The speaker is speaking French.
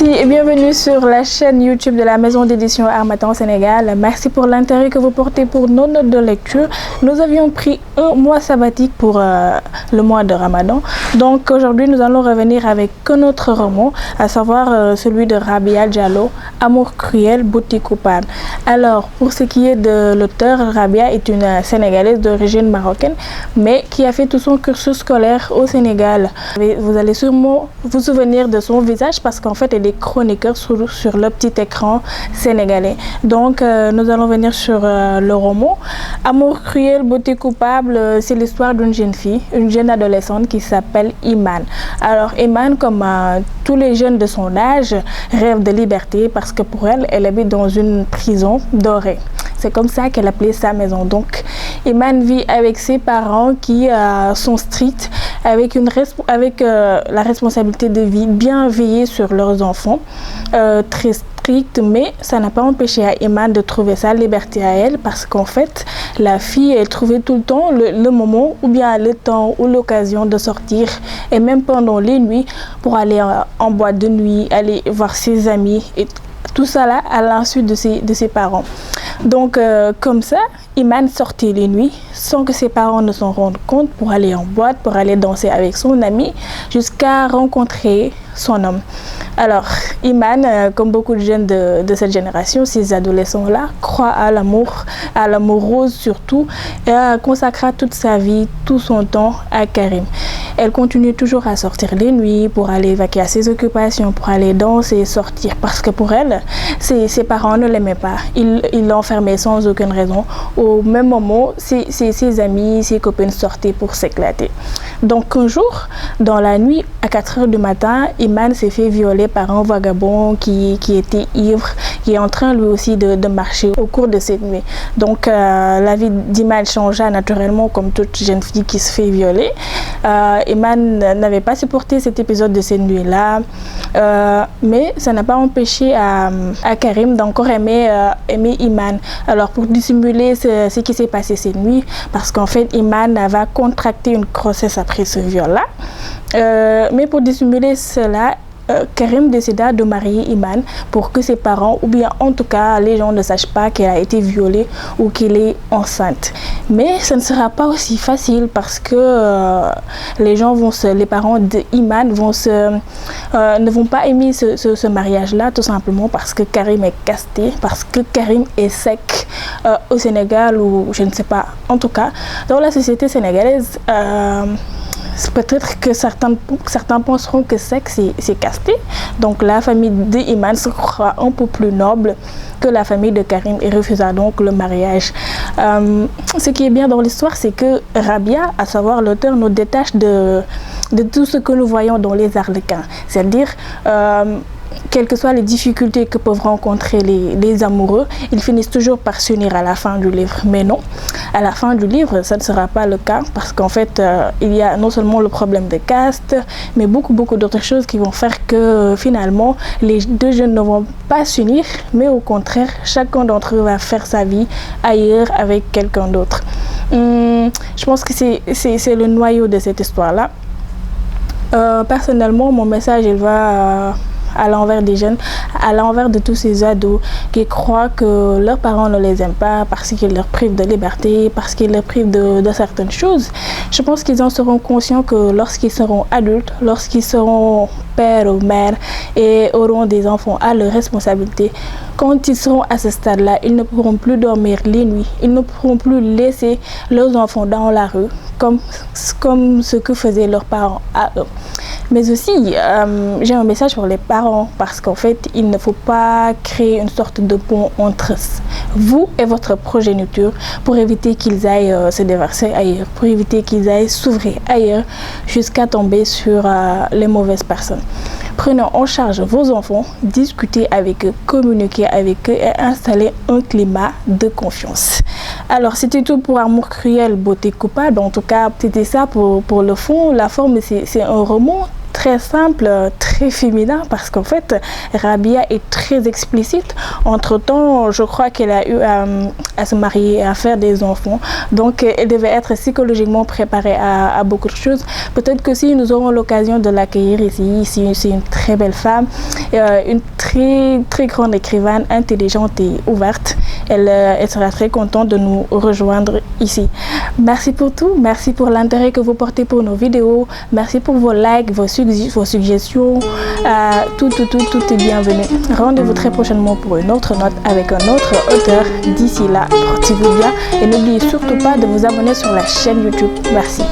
Merci et bienvenue sur la chaîne YouTube de la maison d'édition Harmattan Sénégal. Merci pour l'intérêt que vous portez pour nos notes de lecture. Nous avions pris un mois sabbatique pour le mois de Ramadan. Donc aujourd'hui, nous allons revenir avec un autre roman, à savoir celui de Rabia Diallo, Amour cruel, beauté coupable. Alors, pour ce qui est de l'auteur, Rabia est une Sénégalaise d'origine marocaine, mais qui a fait tout son cursus scolaire au Sénégal. Vous allez sûrement vous souvenir de son visage parce qu'en fait, elle est chroniqueur sur le petit écran sénégalais. Donc, nous allons venir sur le roman. Amour cruel, beauté coupable, c'est l'histoire d'une jeune fille, une jeune adolescente qui s'appelle Iman. Alors, Iman, comme tous les jeunes de son âge, rêve de liberté parce que pour elle, elle habite dans une prison dorée. C'est comme ça qu'elle appelait sa maison. Donc, Iman vit avec ses parents qui sont stricts, avec la responsabilité de bien veiller sur leurs enfants, très stricte, mais ça n'a pas empêché à Iman de trouver sa liberté à elle, parce qu'en fait, la fille, elle trouvait tout le temps le moment, ou bien le temps ou l'occasion de sortir, et même pendant les nuits, pour aller en boîte de nuit, aller voir ses amis, et tout ça là à l'insu de ses parents. Donc, comme ça, Iman sortait les nuits sans que ses parents ne s'en rendent compte pour aller en boîte, pour aller danser avec son ami, jusqu'à rencontrer son homme. Alors, Iman, comme beaucoup de jeunes de cette génération, ces adolescents-là, croient à l'amour rose surtout, et consacrera toute sa vie, tout son temps à Karim. Elle continue toujours à sortir les nuits pour aller vaquer à ses occupations, pour aller danser et sortir, parce que pour elle, ses parents ne l'aimaient pas. Ils l'enfermaient sans aucune raison. Au même moment, ses amis, ses copines sortaient pour s'éclater. Donc un jour, dans la nuit, à 4 h du matin, Iman s'est fait violer par un vagabond qui était ivre, qui est en train lui aussi de marcher au cours de cette nuit. Donc la vie d'Iman changea naturellement, comme toute jeune fille qui se fait violer. Iman n'avait pas supporté cet épisode de cette nuit-là, mais ça n'a pas empêché à Karim d'encore aimer Iman. Alors pour dissimuler ce qui s'est passé cette nuit, parce qu'en fait Iman va contracter une grossesse après ce viol-là, mais pour dissimuler cela, Karim décida de marier Iman pour que ses parents, ou bien en tout cas les gens ne sachent pas qu'elle a été violée ou qu'elle est enceinte. Mais ce ne sera pas aussi facile parce que les parents d'Iman ne vont pas aimer ce mariage-là, tout simplement parce que Karim est casté, parce que Karim est sec au Sénégal, ou je ne sais pas, en tout cas dans la société sénégalaise. Peut-être que certains penseront que sexe c'est casté. Donc la famille d'Iman se croit un peu plus noble que la famille de Karim et refusa donc le mariage. Ce qui est bien dans l'histoire, c'est que Rabia, à savoir l'auteur, nous détache de tout ce que nous voyons dans les Arlequins. C'est-à-dire, quelles que soient les difficultés que peuvent rencontrer les amoureux, ils finissent toujours par s'unir à la fin du livre. Mais non, à la fin du livre, ça ne sera pas le cas, parce qu'en fait, il y a non seulement le problème de caste, mais beaucoup d'autres choses qui vont faire que finalement, les deux jeunes ne vont pas s'unir, mais au contraire, chacun d'entre eux va faire sa vie ailleurs avec quelqu'un d'autre. Je pense que c'est le noyau de cette histoire-là. Personnellement, mon message, il va à l'envers des jeunes, à l'envers de tous ces ados qui croient que leurs parents ne les aiment pas parce qu'ils leur privent de liberté, parce qu'ils leur privent de certaines choses. Je pense qu'ils en seront conscients que lorsqu'ils seront adultes, lorsqu'ils seront pères ou mères et auront des enfants à leur responsabilité, quand ils seront à ce stade-là, ils ne pourront plus dormir les nuits, ils ne pourront plus laisser leurs enfants dans la rue comme ce que faisaient leurs parents à eux. Mais aussi, j'ai un message pour les parents, parce qu'en fait, il ne faut pas créer une sorte de pont entre vous et votre progéniture pour éviter qu'ils aillent se déverser ailleurs, pour éviter qu'ils aillent s'ouvrir ailleurs jusqu'à tomber sur les mauvaises personnes. Prenez en charge vos enfants, discutez avec eux, communiquez avec eux et installez un climat de confiance. Alors, c'était tout pour Amour cruel, beauté coupable. En tout cas, c'était ça pour le fond. La forme, c'est un roman très simple, très féminin, parce qu'en fait, Rabia est très explicite. Entre-temps, je crois qu'elle a eu à se marier, à faire des enfants. Donc, elle devait être psychologiquement préparée à beaucoup de choses. Peut-être que si nous aurons l'occasion de l'accueillir ici, c'est une très belle femme, une très grande écrivaine, intelligente et ouverte. Elle sera très contente de nous rejoindre ici. Merci pour tout, merci pour l'intérêt que vous portez pour nos vidéos, merci pour vos likes, vos suggestions, tout est bienvenu. Rendez-vous très prochainement pour une autre note avec un autre auteur. D'ici là, portez-vous bien et n'oubliez surtout pas de vous abonner sur la chaîne YouTube. Merci.